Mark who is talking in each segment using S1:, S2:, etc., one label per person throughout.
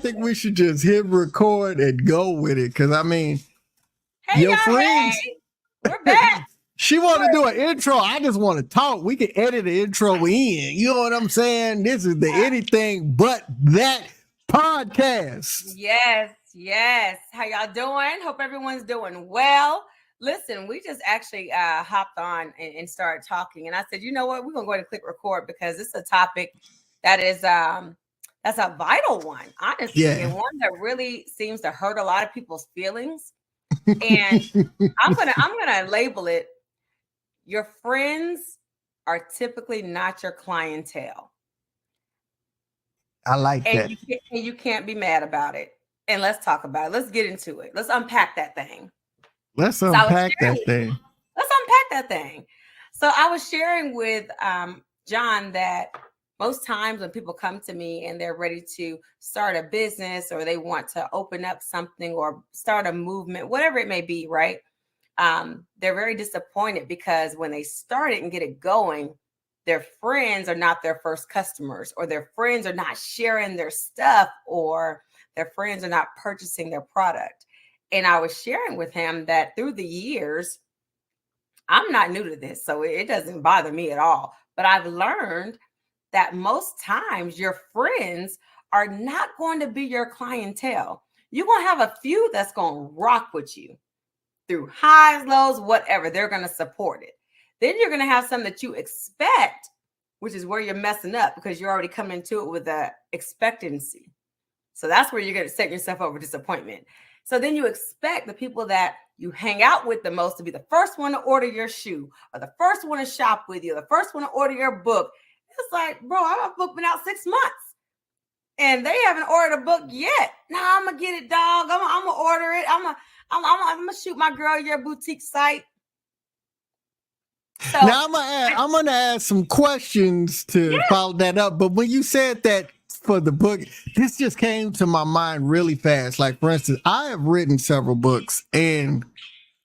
S1: think we should just hit record and go with it. Cause I mean,
S2: hey,
S1: your
S2: y'all,
S1: friends,
S2: hey, we're back.
S1: she want to do an intro. I just want to talk. We can edit the intro in. You know what I'm saying? This is the anything but that podcast.
S2: Yes. How y'all doing? Hope everyone's doing well. Listen, we just actually hopped on and started talking, and I said, you know what? We're gonna go ahead and click record because this is a topic that is that's a vital one, honestly, and one that really seems to hurt a lot of people's feelings. And I'm gonna label it: your friends are typically not your clientele.
S1: I like that.
S2: You can't be mad about it. And let's talk about it. Let's get into it. Let's unpack that thing.
S1: Let's unpack that thing.
S2: Let's unpack that thing. So I was sharing with John that most times when people come to me and they're ready to start a business or they want to open up something or start a movement, whatever it may be, right? They're very disappointed because when they start it and get it going, their friends are not their first customers, or their friends are not sharing their stuff, or their friends are not purchasing their product. And I was sharing with him that through the years, I'm not new to this, so it doesn't bother me at all. But I've learned that most times your friends are not going to be your clientele. You're going to have a few that's going to rock with you through highs, lows, whatever. They're going to support it. Then you're going to have some that you expect, which is where you're messing up because you're already coming to it with a expectancy. So that's where you're going to set yourself up for disappointment. So then you expect the people that you hang out with the most to be the first one to order your shoe, or the first one to shop with you, or the first one to order your book. It's like, bro, our book been out 6 months and they haven't ordered a book yet. Nah, I'm going to get it, dog. I'm going to order it. I'm going to shoot my girl your boutique site.
S1: So, now I'm gonna add some questions to follow that up. But when you said that for the book, this just came to my mind really fast. Like, for instance, I have written several books, and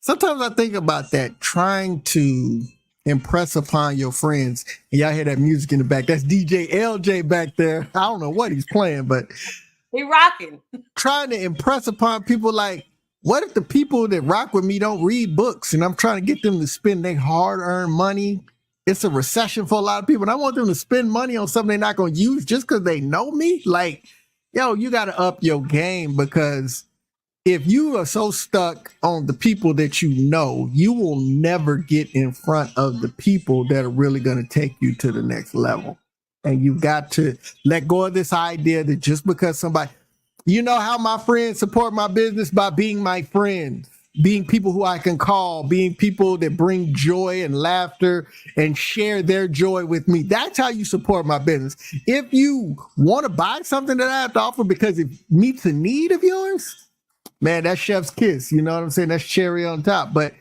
S1: sometimes I think about that, trying to impress upon your friends. And y'all hear that music in the back. That's DJ LJ back there. I don't know what he's playing, but
S2: he rocking.
S1: Trying to impress upon people, like, what if the people that rock with me don't read books and I'm trying to get them to spend their hard-earned money? It's a recession for a lot of people, and I want them to spend money on something they're not going to use just because they know me. Like, yo, you got to up your game, because if you are so stuck on the people that you know, you will never get in front of the people that are really going to take you to the next level. And you've got to let go of this idea that just because somebody... You know how my friends support my business? By being my friends, being people who I can call, being people that bring joy and laughter and share their joy with me. That's how you support my business. If you want to buy something that I have to offer because it meets a need of yours, man, that's chef's kiss. You know what I'm saying? That's cherry on top. But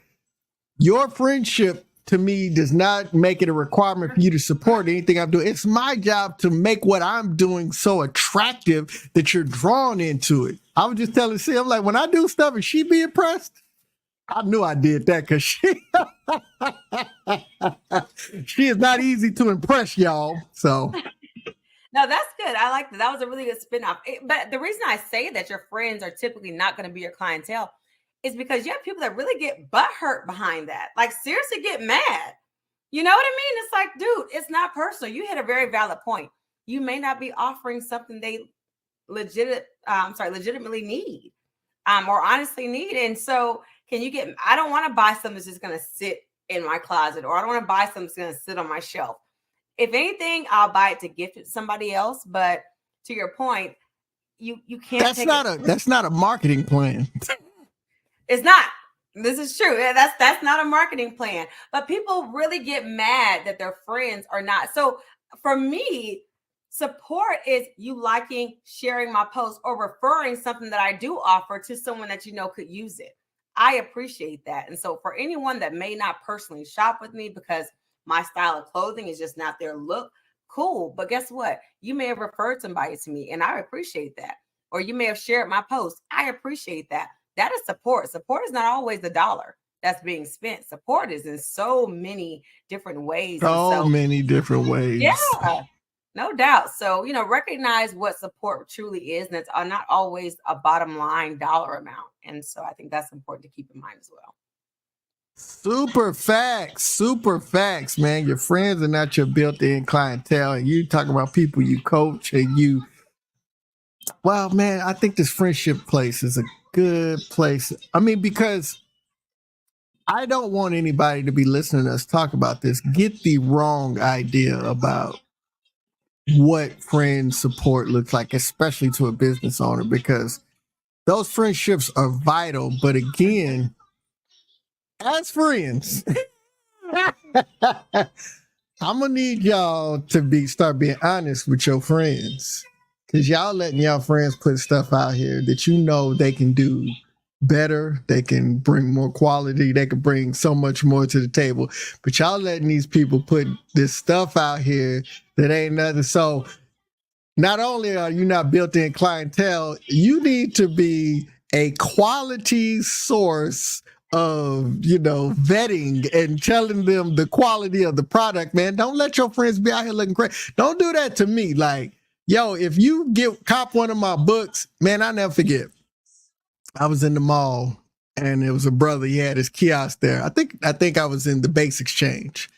S1: your friendship, to me, does not make it a requirement for you to support anything I'm doing. It's my job to make what I'm doing so attractive that you're drawn into it. I was just telling C, I'm like, when I do stuff and she be impressed, I knew I did that, because she is not easy to impress, y'all. So
S2: no, that's good. I like that. That was a really good spin-off. But the reason I say that your friends are typically not going to be your clientele is because you have people that really get butthurt behind that. Like, seriously get mad. You know what I mean? It's like, dude, it's not personal. You hit a very valid point. You may not be offering something they legitimately need, or honestly need. And so can you get, I don't want to buy something that's just going to sit in my closet, or I don't want to buy something that's going to sit on my shelf. If anything, I'll buy it to gift it to somebody else. But to your point, you can't.
S1: That's not a marketing plan.
S2: It's not. This is true. That's not a marketing plan. But people really get mad that their friends are not. So for me, support is you liking, sharing my post, or referring something that I do offer to someone that you know could use it. I appreciate that. And so for anyone that may not personally shop with me because my style of clothing is just not their look, cool. But guess what? You may have referred somebody to me, and I appreciate that. Or you may have shared my post. I appreciate that. That is support. Support is not always the dollar that's being spent. Support is in so many different ways.
S1: So many different ways.
S2: Yeah. No doubt. So, recognize what support truly is, and it's not always a bottom line dollar amount. And so I think that's important to keep in mind as well.
S1: Super facts, man. Your friends are not your built-in clientele, and you talk about people you coach and you. Well, man, I think this friendship place is a good place. I mean, because I don't want anybody to be listening to us talk about this, get the wrong idea about what friend support looks like, especially to a business owner, because those friendships are vital. But again, as friends, I'm gonna need y'all to start being honest with your friends, because y'all letting y'all friends put stuff out here that they can do better, they can bring more quality, they can bring so much more to the table, but y'all letting these people put this stuff out here that ain't nothing. So not only are you not built-in clientele, you need to be a quality source of, vetting and telling them the quality of the product, man. Don't let your friends be out here looking great. Don't do that to me. Like, yo, if you cop one of my books, man, I never forget. I was in the mall and there was a brother, he had his kiosk there. I think I was in the Base Exchange.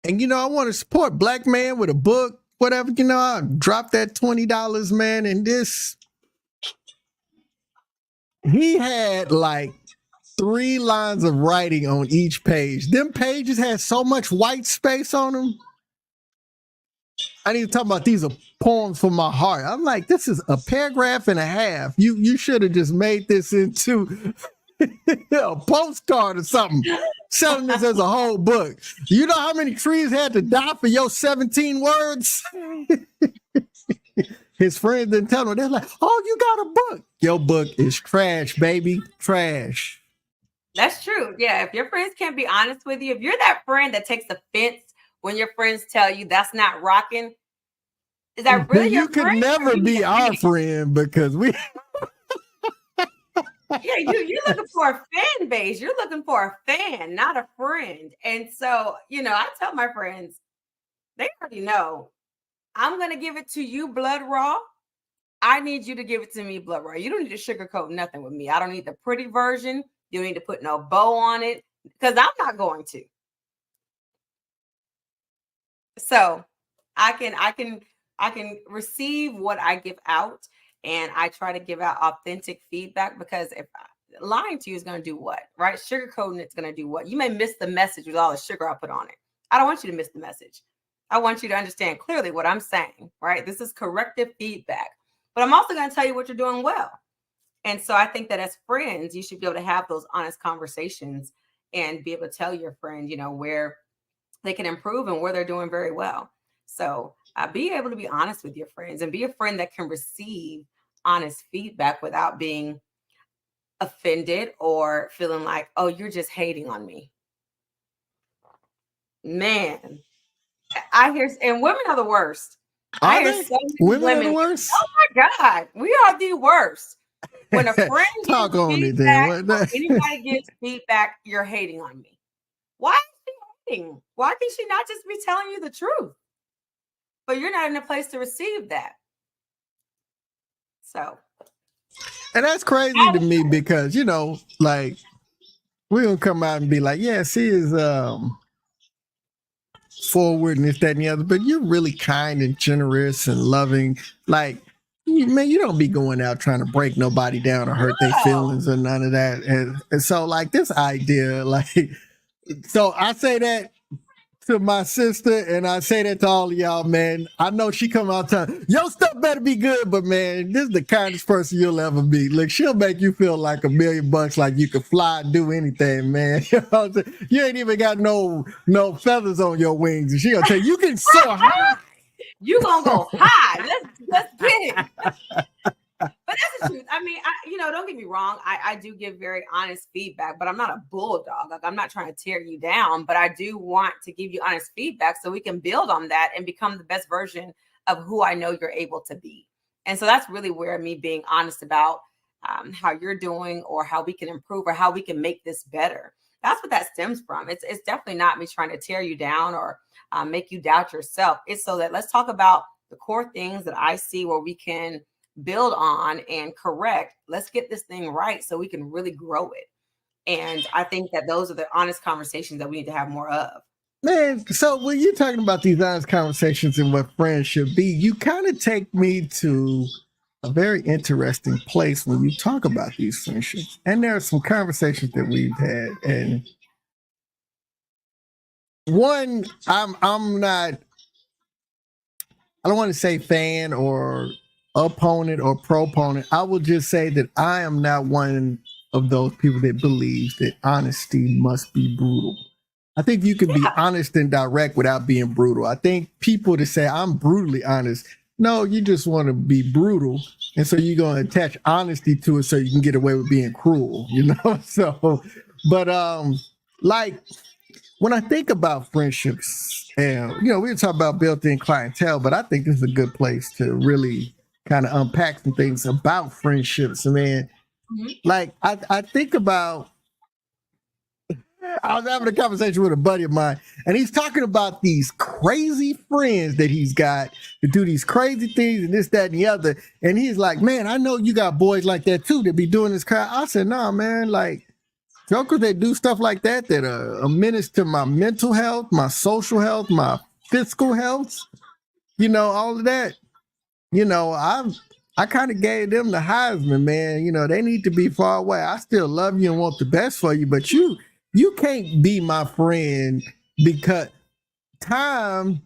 S1: And I want to support black man with a book, whatever, I dropped that $20, man. And he had like 3 lines of writing on each page. Them pages had so much white space on them. I need to talk about these are poems from my heart. I'm like, this is a paragraph and a half. You should have just made this into a postcard or something, selling this as a whole book. You know how many trees had to die for your 17 words? His friends didn't tell him. They're like, oh, you got a book. Your book is trash, baby. Trash.
S2: That's true. Yeah. If your friends can't be honest with you, if you're that friend that takes offense when your friends tell you that's not rocking, is that really
S1: you could
S2: friend?
S1: Never be our friend, because we
S2: yeah, you're looking for a fan base. You're looking for a fan, not a friend. And so, I tell my friends, they already know I'm going to give it to you blood raw. I need you to give it to me blood raw. You don't need to sugarcoat nothing with me. I don't need the pretty version. You don't need to put no bow on it, because I'm not going to. So I can receive what I give out, and I try to give out authentic feedback, because if lying to you is going to do what, right? Sugarcoating it's going to do what? You may miss the message with all the sugar I put on it. I don't want you to miss the message. I want you to understand clearly what I'm saying, right? This is corrective feedback, but I'm also going to tell you what you're doing well. And so I think that as friends, you should be able to have those honest conversations and be able to tell your friend, where they can improve and where they're doing very well. So be able to be honest with your friends and be a friend that can receive honest feedback without being offended or feeling like, oh, you're just hating on me. Man, I hear, and women are the worst. I hear so many
S1: women are the worst.
S2: Oh my God, we are the worst. When a friend
S1: talk
S2: gives
S1: on
S2: feedback,
S1: it then.
S2: anybody gives feedback, you're hating on me. Why is she hating? Why can she not just be telling you the truth? But you're not in a place to receive that. So,
S1: and that's crazy to me, because like, we're gonna come out and be like, yeah, she is forward and this, that, and the other, but you're really kind and generous and loving. Like, man, you don't be going out trying to break nobody down or hurt their feelings or none of that. And so, like, this idea, like, so I say that to my sister, and I say that to all of y'all, man. I know she come out telling your stuff better be good, but man, this is the kindest person you'll ever be. Look, she'll make you feel like $1 million, like you could fly and do anything, man. You know what I'm saying? You ain't even got no feathers on your wings, and she gonna tell you can soar high.
S2: You gonna go high. Let's get it. But that's the truth. I mean, don't get me wrong. I do give very honest feedback, but I'm not a bulldog. Like, I'm not trying to tear you down, but I do want to give you honest feedback so we can build on that and become the best version of who I know you're able to be. And so that's really where me being honest about how you're doing, or how we can improve, or how we can make this better. That's what that stems from. It's definitely not me trying to tear you down or make you doubt yourself. It's so that let's talk about the core things that I see where we can build on and correct. Let's get this thing right so we can really grow it. And I think that those are the honest conversations that we need to have more of.
S1: Man, so when you're talking about these honest conversations and what friends should be, you kind of take me to a very interesting place when you talk about these friendships. And there are some conversations that we've had. And one, I'm not, I don't want to say fan or opponent or proponent. I will just say that I am not one of those people that believes that honesty must be brutal. I think you can be honest and direct without being brutal. I think people that say I'm brutally honest, no, you just want to be brutal. And so you're going to attach honesty to it so you can get away with being cruel, you know? So, but like when I think about friendships, and we were talking about built-in clientele, but I think this is a good place to really kind of unpack some things about friendships. Man, like I think about, I was having a conversation with a buddy of mine, and he's talking about these crazy friends that he's got to do these crazy things and this, that, and the other. And he's like, man, I know you got boys like that too that be doing this crap. I said, nah, man, like jokers that do stuff like that are a menace to my mental health, my social health, my physical health, all of that. I kind of gave them the Heisman, man. They need to be far away. I still love you and want the best for you, but you can't be my friend because time,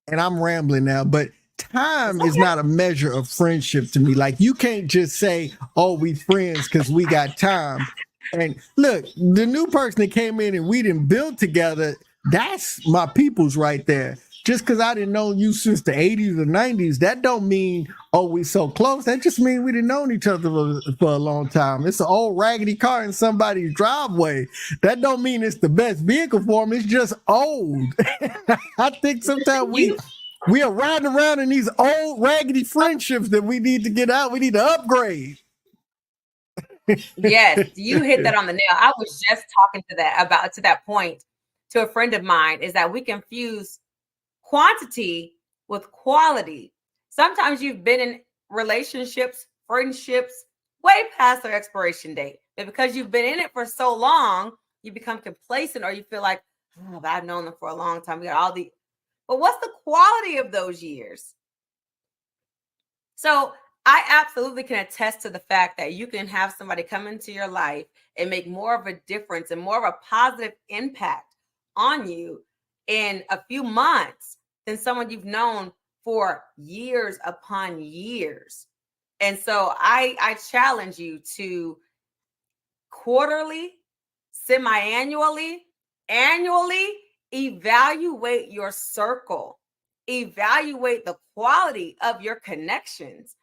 S1: and I'm rambling now, but time is not a measure of friendship to me. Like you can't just say, oh, we friends because we got time. And look, the new person that came in and we didn't build together, that's my people's right there. Just because I didn't know you since the 80s or 90s, that don't mean, oh, we so close. That just means we didn't know each other for a long time. It's an old raggedy car in somebody's driveway. That don't mean it's the best vehicle for them. It's just old. I think sometimes we are riding around in these old raggedy friendships that we need to get out. We need to upgrade.
S2: Yes, you hit that on the nail. I was just talking to that point to a friend of mine, is that we confuse quantity with quality. Sometimes you've been in relationships, friendships way past their expiration date. But because you've been in it for so long, you become complacent, or you feel like, oh, I've known them for a long time. We got all the, but what's the quality of those years? So I absolutely can attest to the fact that you can have somebody come into your life and make more of a difference and more of a positive impact on you in a few months than someone you've known for years upon years. And so I challenge you to quarterly, semi-annually, annually evaluate your circle, evaluate the quality of your connections.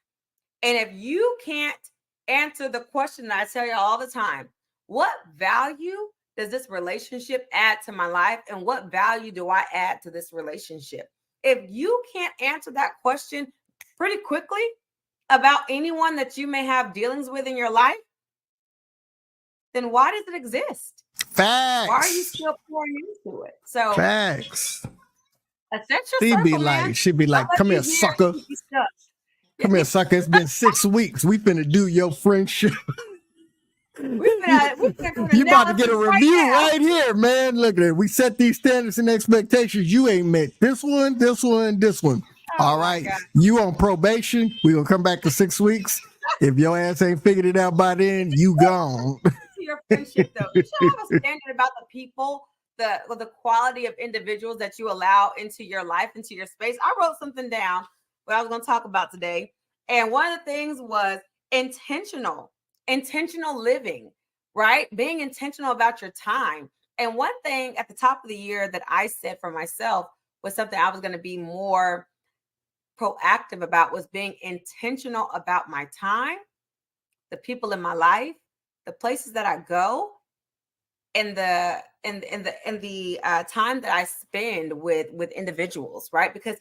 S2: And if you can't answer the question that I tell you all the time, what value does this relationship add to my life? And what value do I add to this relationship? If you can't answer that question pretty quickly about anyone that you may have dealings with in your life, then why does it exist?
S1: Facts.
S2: Why are you still pouring into it? So
S1: facts.
S2: Assess your
S1: She'd be like, come here, sucker. Come here, sucker. It's been 6 weeks. We finna do your friendship.
S2: You
S1: about to get a review right here, man. Look at it. We set these standards and expectations. You ain't met this one, this one, this one. All right. You on probation. We gonna come back to 6 weeks. If your ass ain't figured it out by then, you gone.
S2: Your friendship, though. You should have a standard about the people, the quality of individuals that you allow into your life, into your space. I wrote something down what I was going to talk about today. And one of the things was intentional living, right? Being intentional about your time. And one thing at the top of the year that I said for myself was something I was going to be more proactive about, was being intentional about my time, the people in my life, the places that I go, and the time that I spend with individuals, right? Because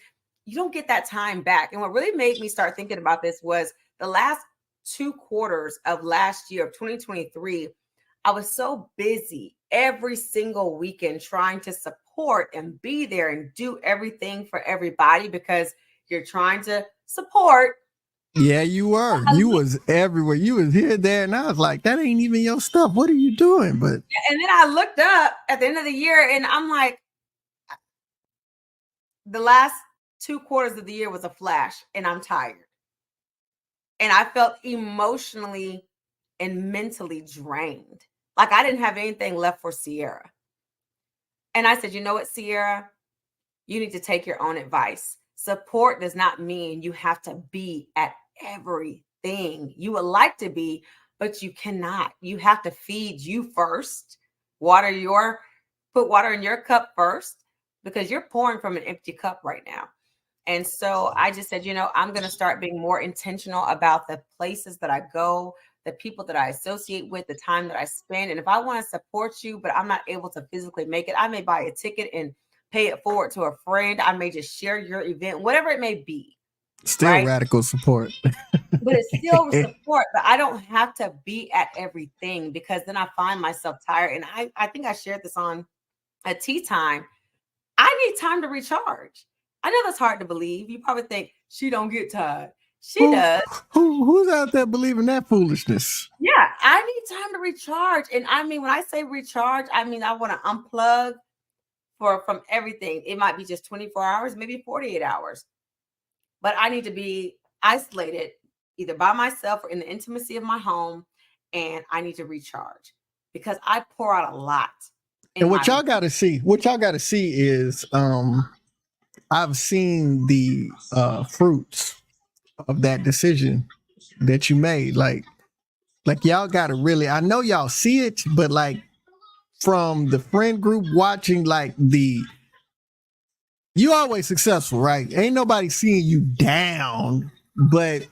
S2: you don't get that time back. And what really made me start thinking about this was the last 2 quarters of last year of 2023. I was so busy every single weekend trying to support and be there and do everything for everybody, because You're trying to support.
S1: Yeah, you were. You was everywhere. You was here, there, and I was like, that ain't even your stuff. What are you doing? But
S2: and then I looked up at the end of the year and I'm like, the last 2 quarters of the year was a flash and I'm tired. And I felt emotionally and mentally drained. Like I didn't have anything left for Sierra. And I said, you know what, Sierra? You need to take your own advice. Support does not mean you have to be at everything. You would like to be, but you cannot. You have to feed you first. Put water in your cup first, because you're pouring from an empty cup right now. And so I just said, I'm going to start being more intentional about the places that I go, the people that I associate with, the time that I spend. And if I want to support you, but I'm not able to physically make it, I may buy a ticket and pay it forward to a friend. I may just share your event, whatever it may be.
S1: Still right? Radical support.
S2: But it's still support, but I don't have to be at everything, because then I find myself tired. And I think I shared this on a tea time. I need time to recharge. I know that's hard to believe. You probably think she don't get tired. She does.
S1: Who's out there believing that foolishness?
S2: Yeah, I need time to recharge. And I mean, when I say recharge, I mean, I want to unplug from everything. It might be just 24 hours, maybe 48 hours. But I need to be isolated either by myself or in the intimacy of my home. And I need to recharge because I pour out a lot.
S1: And what y'all got to see is I've seen the fruits of that decision that you made. Like y'all got to really, I know y'all see it, but like from the friend group watching, like you always successful, right? Ain't nobody seeing you down, but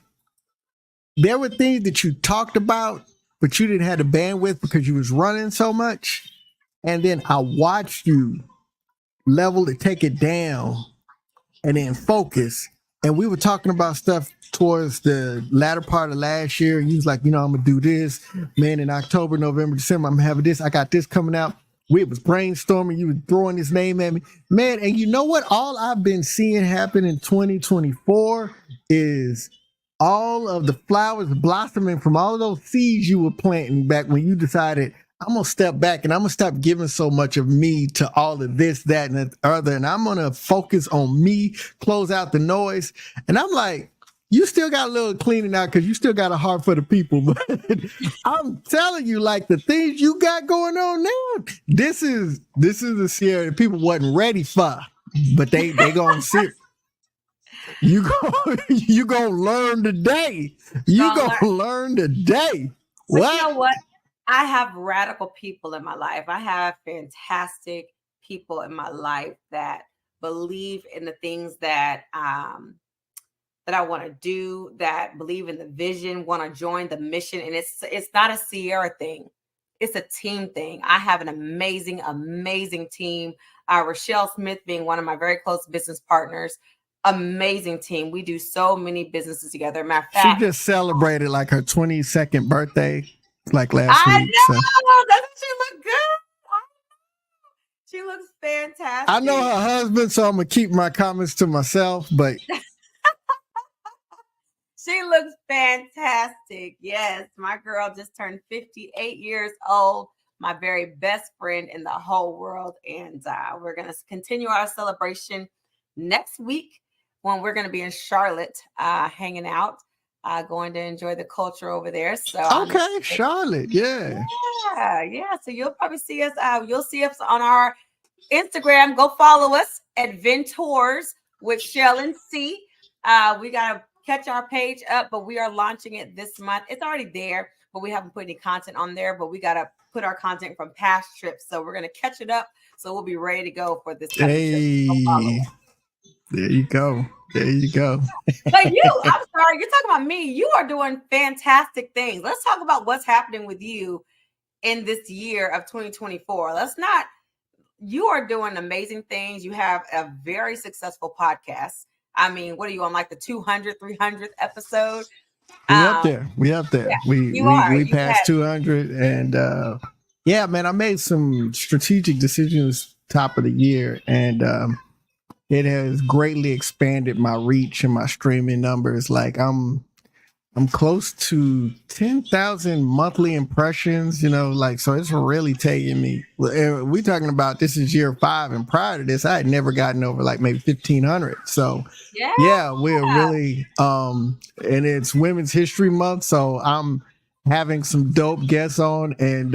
S1: there were things that you talked about, but you didn't have the bandwidth because you was running so much. And then I watched you level it, take it down, and then focus. And we were talking about stuff towards the latter part of last year. And you was like, I'm going to do this. Man, in October, November, December, I'm having this. I got this coming out. We was brainstorming. You were throwing his name at me. Man, and you know what? All I've been seeing happen in 2024 is all of the flowers blossoming from all of those seeds you were planting back when you decided, I'm going to step back and I'm going to stop giving so much of me to all of this, that, and the other. And I'm going to focus on me, close out the noise. And I'm like, you still got a little cleaning out because you still got a heart for the people. But I'm telling you, like the things you got going on now, this is the Sierra that people wasn't ready for, but they going to see. You gonna learn today. You gonna learn today.
S2: What? You know what? I have radical people in my life. I have fantastic people in my life that believe in the things that that I want to do, that believe in the vision, want to join the mission. And it's not a Sierra thing. It's a team thing. I have an amazing, amazing team. Rochelle Smith being one of my very close business partners. Amazing team. We do so many businesses together. Matter of fact,
S1: she just celebrated like her 22nd birthday, like last week.
S2: I know. So. Doesn't she look good? She looks fantastic.
S1: I know her husband, so I'm gonna keep my comments to myself. But
S2: she looks fantastic. Yes, my girl just turned 58 years old. My very best friend in the whole world, and we're gonna continue our celebration next week, when we're going to be in Charlotte, hanging out, going to enjoy the culture over there. So
S1: okay, Charlotte, yeah.
S2: So you'll probably see us. You'll see us on our Instagram. Go follow us at Ventors with Shell and C. We gotta catch our page up, but we are launching it this month. It's already there, but we haven't put any content on there. But we gotta put our content from past trips, so we're gonna catch it up. So we'll be ready to go for this.
S1: Hey. There you go. But
S2: I'm sorry, you're talking about me. You are doing fantastic things. Let's talk about what's happening with you in this year of 2024. You are doing amazing things. You have a very successful podcast. I mean, what are you on, like the 200, 300th episode?
S1: We up there. Yeah, we passed 200. And yeah, man, I made some strategic decisions top of the year. And it has greatly expanded my reach and my streaming numbers. Like I'm close to 10,000 monthly impressions, like, so it's really taking me. We're talking about this is year 5, and prior to this, I had never gotten over like maybe 1,500. So,
S2: Yeah.
S1: yeah, we're really, and it's Women's History Month. So I'm having some dope guests on, and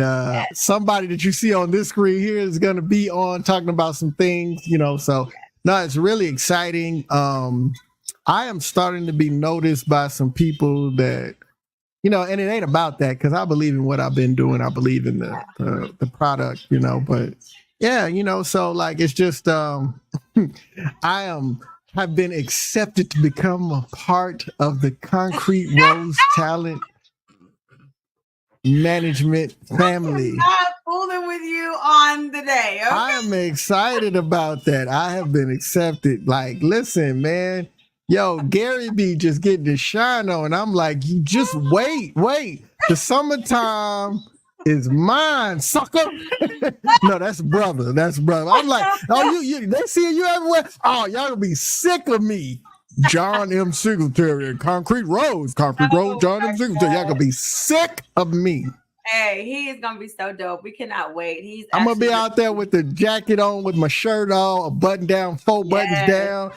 S1: somebody that you see on this screen here is going to be on talking about some things, so no, it's really exciting. I am starting to be noticed by some people that, and it ain't about that, because I believe in what I've been doing. I believe in the product, but yeah, so like, it's just, have been accepted to become a part of the Concrete Rose Talent Management family.
S2: I'm not fooling with you on the day. Okay?
S1: I am excited about that. I have been accepted. Like, listen, man. Yo, Gary B just getting the shine on. I'm like, you just wait. The summertime is mine, sucker. No, that's brother. I'm like, oh, you they see you everywhere. Oh, y'all gonna be sick of me. John M. Singletary and Concrete Rose, John M. Singletary. Y'all gonna be sick of me.
S2: Hey, he is gonna be so dope. We cannot wait.
S1: I'm gonna be out there with the jacket on, with my shirt on, a button down, 4 buttons down,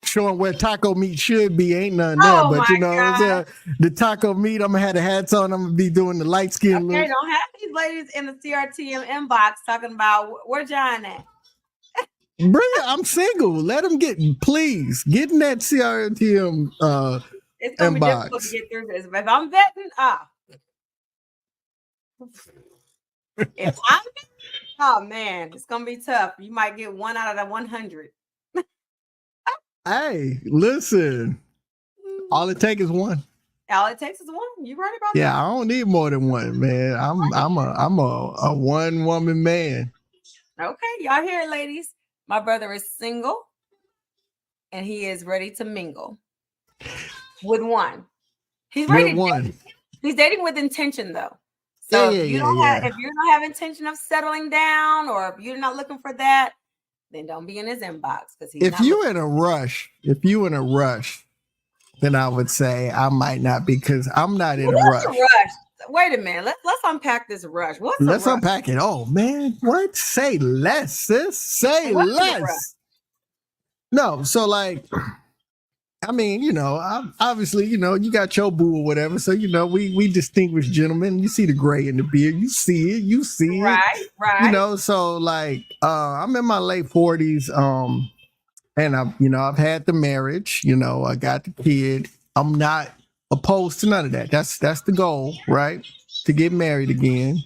S1: showing where taco meat should be. Ain't nothing there, but the taco meat. I'm gonna have the hats on. I'm gonna be doing the light skin look.
S2: Don't have these ladies in the CRTM inbox talking about where John at.
S1: Bring it. I'm single. Let them get in that CRTM
S2: it's gonna
S1: inbox.
S2: Be difficult to get through this. But if I'm vetting, if I'm vetting, oh man, it's gonna be tough. You might get 1 out of the 100.
S1: Hey, listen. All it takes is one.
S2: All it takes is one. You right about that?
S1: Yeah, I don't need more than one, man. I'm a one woman man.
S2: Okay, y'all hear it, ladies. My brother is single, and he is ready to mingle with one. He's ready. He's dating with intention, though. So if you don't have intention of settling down, or if you're not looking for that, then don't be in his inbox. Because
S1: if you're in a rush, then I would say I might not, because I'm not in a rush.
S2: Wait a minute. Let's unpack this rush.
S1: Let's unpack it. Oh man, what? Say less, sis. Say less. No, so like, I mean, obviously, you got your boo or whatever. So, we distinguished gentlemen. You see the gray in the beard. You see it.
S2: Right.
S1: So like, I'm in my late 40s. And I've had the marriage, I got the kid. I'm not opposed to none of that. That's the goal, right? To get married again.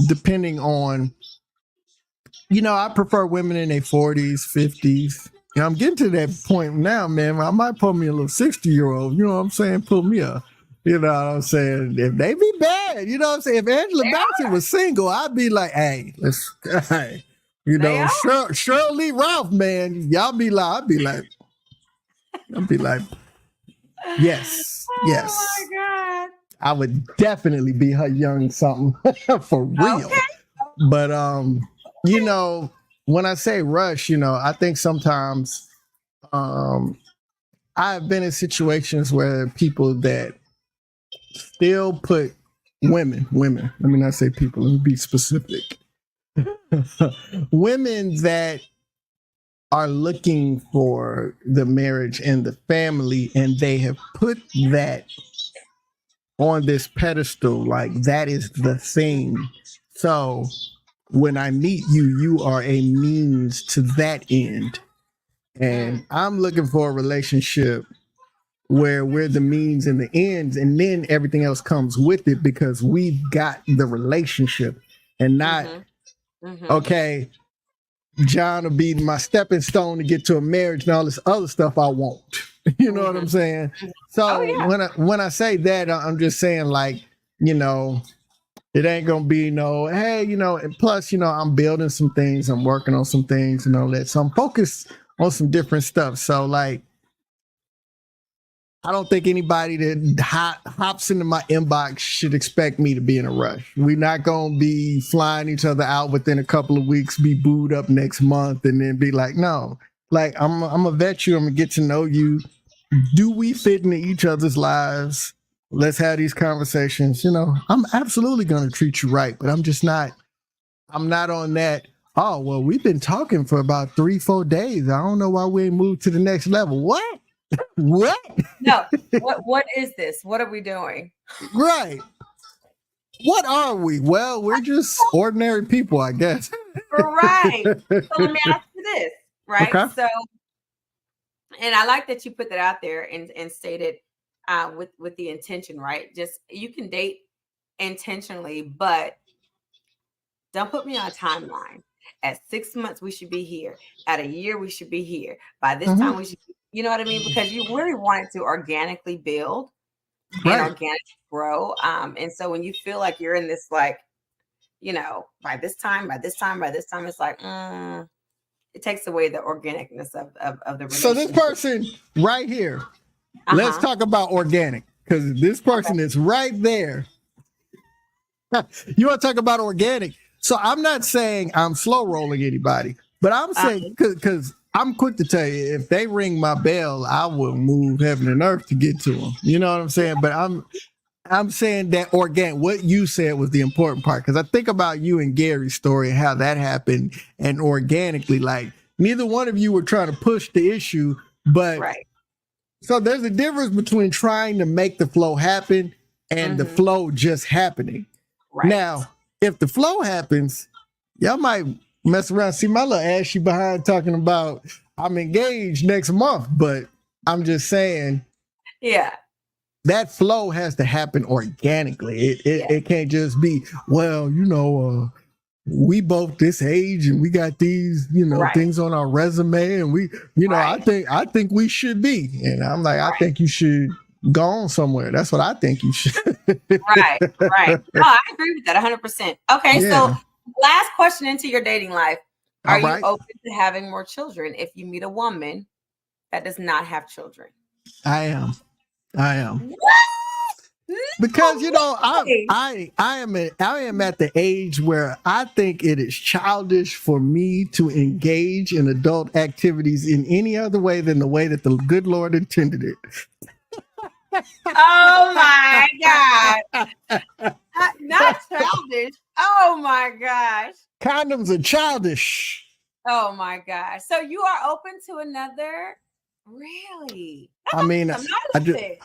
S1: Depending on, I prefer women in their 40s, 50s. I'm getting to that point now, man. I might pull me a little 60-year-old, you know what I'm saying? Pull me up. You know what I'm saying? If they be bad, you know what I'm saying? If Angela Bassett was single, I'd be like, hey, Shirley Ralph, man. Y'all be like, I'd be like, yes.
S2: Oh my God.
S1: I would definitely be her young something for real. Okay. But when I say rush, I think sometimes I've been in situations where people that still put women, let me not say people, let me be specific. Women that are looking for the marriage and the family, and they have put that on this pedestal, like that is the thing. So when I meet you, you are a means to that end. And I'm looking for a relationship where we're the means and the ends, and then everything else comes with it, because we've got the relationship, and not okay, John will be my stepping stone to get to a marriage and all this other stuff I want. You know what I'm saying? So when I say that, I'm just saying, like, it ain't gonna be no, hey, and plus, I'm building some things, I'm working on some things and all that. So I'm focused on some different stuff. So like, I don't think anybody that hops into my inbox should expect me to be in a rush. We're not going to be flying each other out within a couple of weeks, be booed up next month, and then be like, no. Like, I'm going to vet you. I'm going to get to know you. Do we fit into each other's lives? Let's have these conversations. I'm absolutely going to treat you right, but I'm not on that. Oh, well, we've been talking for about 3-4 days. I don't know why we ain't moved to the next level. What? What?
S2: No. What is this? What are we doing?
S1: Right. What are we? Well, we're just ordinary people, I guess.
S2: Right. So let me ask you this, right?
S1: Okay.
S2: So, and I like that you put that out there and stated with the intention, right? Just you can date intentionally, but don't put me on a timeline. At 6 months, we should be here. At a year, we should be here. By this time, we should be, you know what I mean? Because you really want it to organically build and organically grow. And so when you feel like you're in this, like, by this time, it's like, it takes away the organicness of the relationship.
S1: So this person right here, let's talk about organic, because this person is right there. You want to talk about organic? So I'm not saying I'm slow rolling anybody, but I'm saying because I'm quick to tell you, if they ring my bell, I will move heaven and earth to get to them. You know what I'm saying? But I'm saying that organic, what you said was the important part, because I think about you and Gary's story and how that happened, and organically, like neither one of you were trying to push the issue, but so there's a difference between trying to make the flow happen and the flow just happening. Right. Now, if the flow happens, y'all might mess around, see my little ashy behind talking about I'm engaged next month, but I'm just saying, that flow has to happen organically. It can't just be, well, we both this age and we got these, things on our resume, and we, I think we should be. And I'm like, I think you should go on somewhere. That's what I think you should.
S2: Right. No, I agree with that 100%. Okay, so last question into your dating life. Are you open to having more children if you meet a woman that does not have children?
S1: I am. What? Because I am at the age where I think it is childish for me to engage in adult activities in any other way than the way that the good Lord intended it.
S2: Oh my God. Not childish. Oh my gosh.
S1: Condoms are childish.
S2: Oh my gosh. So you are open to another? Really?
S1: I mean,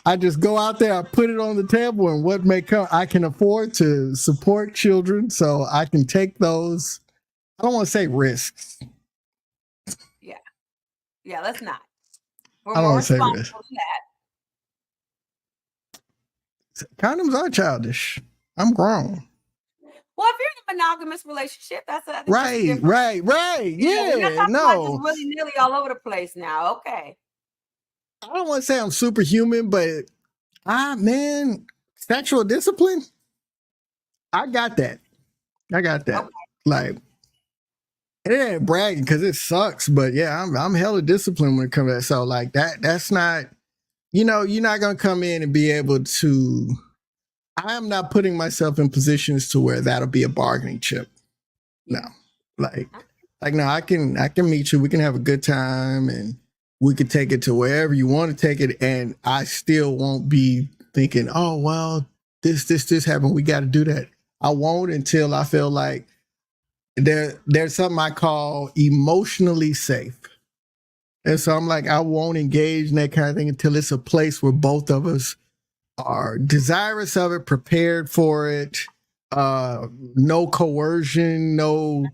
S1: I just go out there, I put it on the table, and what may come, I can afford to support children, so I can take those, I don't want to say risks.
S2: Yeah, let's not.
S1: I don't want to say risks. Condoms are childish. I'm grown.
S2: Well, if you're in a monogamous relationship, that's
S1: right. Yeah,
S2: no, just willy-nilly all over the place now. Okay.
S1: I don't want to say I'm superhuman, but sexual discipline, I got that. Okay. Like, it ain't bragging because it sucks, but yeah, I'm hella disciplined when it comes to that. So like that's not, you're not gonna come in and be able to. I am not putting myself in positions to where that'll be a bargaining chip. No, like no, I can meet you. We can have a good time, and we could take it to wherever you want to take it, and I still won't be thinking, oh well, this happened. We got to do that. I won't until I feel like there's something I call emotionally safe. And so I'm like, I won't engage in that kind of thing until it's a place where both of us are desirous of it, prepared for it, no coercion, no,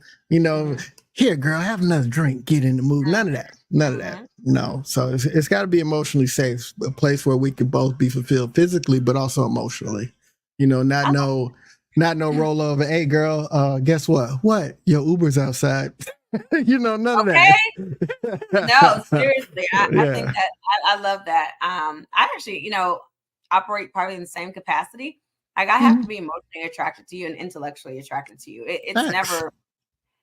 S1: here, girl, have another drink, get in the mood. None of that. No. So it's got to be emotionally safe, a place where we can both be fulfilled physically, but also emotionally. Not no rollover. Hey, girl, guess what? What? Your Uber's outside. None of that.
S2: No, seriously. I think that I love that. I actually, operate probably in the same capacity. Like I have to be emotionally attracted to you and intellectually attracted to you. It's never,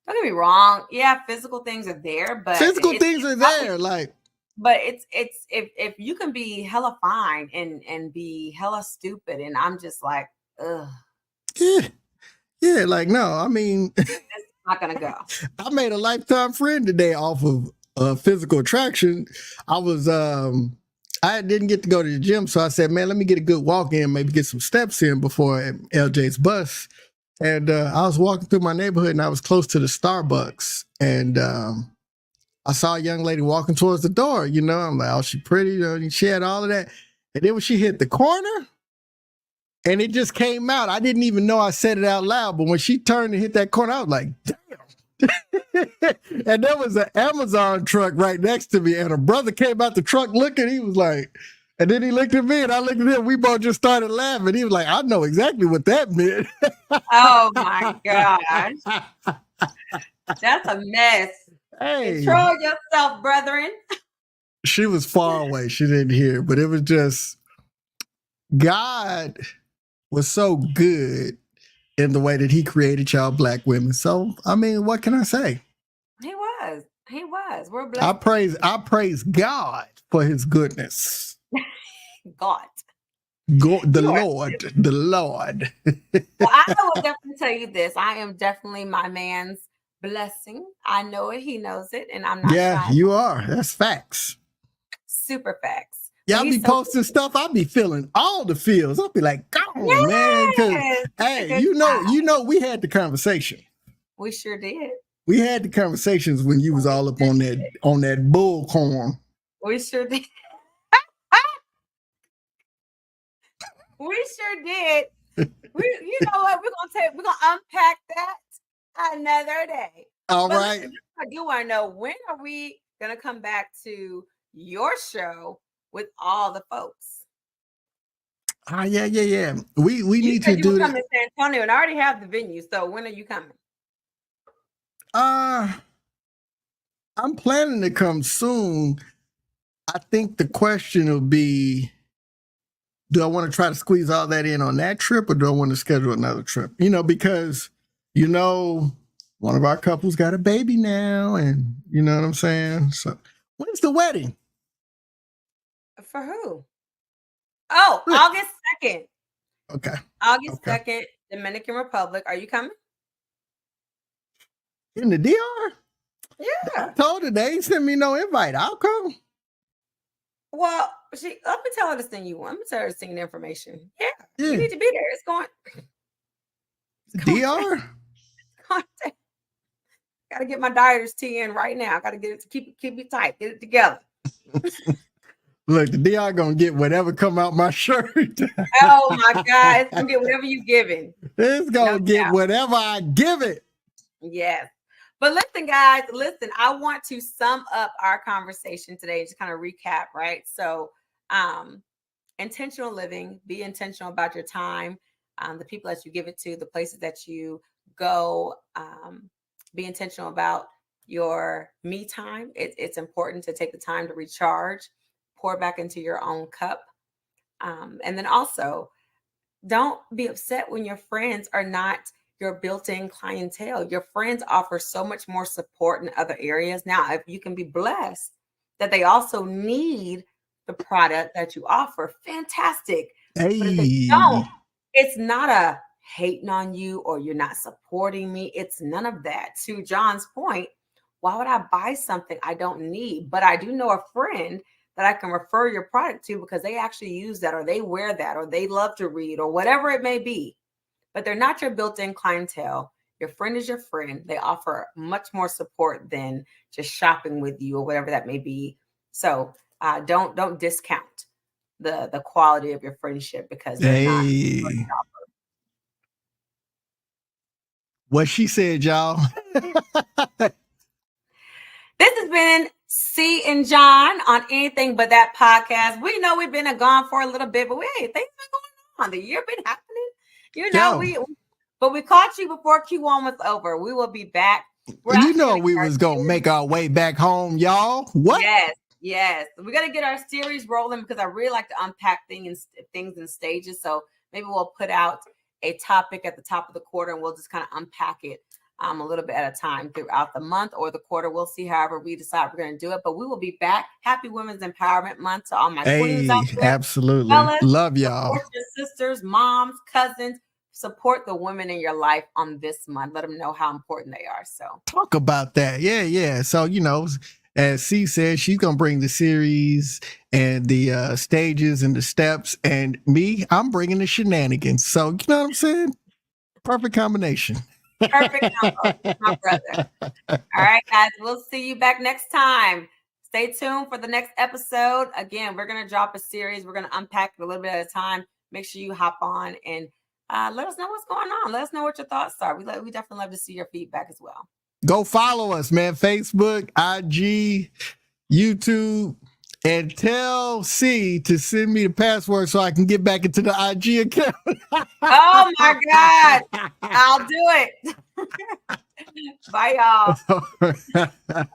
S2: don't get me wrong. Yeah, physical things are there, but
S1: physical things are there. Like,
S2: But it's if you can be hella fine and be hella stupid, and I'm just like, ugh,
S1: Yeah. Yeah, like no, I mean,
S2: it's not gonna go.
S1: I made a lifetime friend today off of physical attraction. I was I didn't get to go to the gym, so I said, man, let me get a good walk in, maybe get some steps in before LJ's bus. And I was walking through my neighborhood, and I was close to the Starbucks, and I saw a young lady walking towards the door. You know, I'm like, oh, she pretty. You know, she had all of that, and then when she hit the corner. And it just came out. I didn't even know I said it out loud, but when she turned and hit that corner, I was like, damn. And there was an Amazon truck right next to me, and a brother came out the truck looking. He was like, and then he looked at me, and I looked at him. We both just started laughing. He was like, I know exactly what that meant.
S2: Oh my gosh. That's a mess.
S1: Hey,
S2: Control yourself, brethren.
S1: she was far away. She didn't hear, but it was just God was so good in the way that he created y'all black women. So, I mean, what can I say?
S2: He was. We're blessed.
S1: I praise God for his goodness.
S2: God.
S1: The Lord.
S2: Well, I will definitely tell you this. I am definitely my man's blessing. I know it. He knows it. And I'm not
S1: Yeah,
S2: shy.
S1: you are. That's facts.
S2: Super facts.
S1: Y'all be posting stuff. I be feeling all the feels. I'll be like, go on, man. Because hey, you know, we had the conversation.
S2: We sure did.
S1: We had the conversations when you was all up on that bullcorn.
S2: We sure did. We sure did. You know what? We're gonna unpack that another day.
S1: All right.
S2: Listen, I do want to know, when are we gonna come back to your show with all the folks?
S1: Yeah. We
S2: You
S1: need
S2: said
S1: to
S2: you
S1: do
S2: were
S1: that.
S2: coming to San Antonio, and I already have the venue. So when are you coming?
S1: I'm planning to come soon. I think the question will be, do I want to try to squeeze all that in on that trip, or do I want to schedule another trip? You know, because, you know, one of our couples got a baby now, and you know what I'm saying? So when's the wedding?
S2: For who? Oh, August 2nd.
S1: Okay.
S2: August 2nd, Dominican Republic. Are you coming?
S1: In the DR?
S2: Yeah.
S1: I told her they ain't sent me no invite. I'll come.
S2: Well, let me tell her to send you one. Let me tell her to send the information. Yeah. You need to be there. It's going.
S1: DR?
S2: Gotta get my dieters tea in right now. Gotta get it to keep it tight. Get it together.
S1: Look, the DR gonna get whatever come out my shirt.
S2: Oh my God. It's gonna get whatever you giving.
S1: It's gonna get whatever I give it.
S2: Yes. But listen, guys, I want to sum up our conversation today, just kind of recap, right? So intentional living, be intentional about your time, the people that you give it to, the places that you go, be intentional about your me time. It's important to take the time to recharge, pour back into your own cup. And then also, don't be upset when your friends are not your built-in clientele. Your friends offer so much more support in other areas. Now, if you can be blessed that they also need the product that you offer, fantastic.
S1: Hey.
S2: But if they don't, it's not a hating on you or you're not supporting me. It's none of that. To John's point, why would I buy something I don't need? But I do know a friend that I can refer your product to because they actually use that, or they wear that, or they love to read, or whatever it may be. But they're not your built-in clientele. Your friend is your friend. They offer much more support than just shopping with you or whatever that may be. So don't discount the quality of your friendship because they're not.
S1: What she said, y'all.
S2: This has been C and John on Anything But That podcast. We know we've been gone for a little bit, but things been going on. The year been happening. You know, but we caught you before Q1 was over. We will be back.
S1: You know we was gonna make our way back home, y'all. What?
S2: Yes. We're gonna get our series rolling because I really like to unpack things in stages. So maybe we'll put out a topic at the top of the quarter and we'll just kind of unpack it a little bit at a time throughout the month or the quarter. We'll see however we decide we're going to do it. But we will be back. Happy Women's Empowerment Month to all my queens out
S1: Hey,
S2: there.
S1: absolutely.
S2: Fellas,
S1: Love y'all.
S2: support your sisters, moms, cousins. Support the women in your life on this month. Let them know how important they are. So
S1: Talk about that. Yeah. So, as C said, she's going to bring the series and the stages and the steps. And me, I'm bringing the shenanigans. So, you know what I'm saying? Perfect combination.
S2: perfect combo, my brother. All right, guys, we'll see you back next time. Stay tuned for the next episode. Again, we're going to drop a series. We're going to unpack it a little bit at a time. Make sure you hop on and let us know what's going on. Let us know what your thoughts are. We definitely love to see your feedback as well.
S1: Go follow us, man. Facebook, IG, YouTube, and tell C to send me the password so I can get back into the IG account.
S2: Oh my God. I'll do it. Bye, y'all.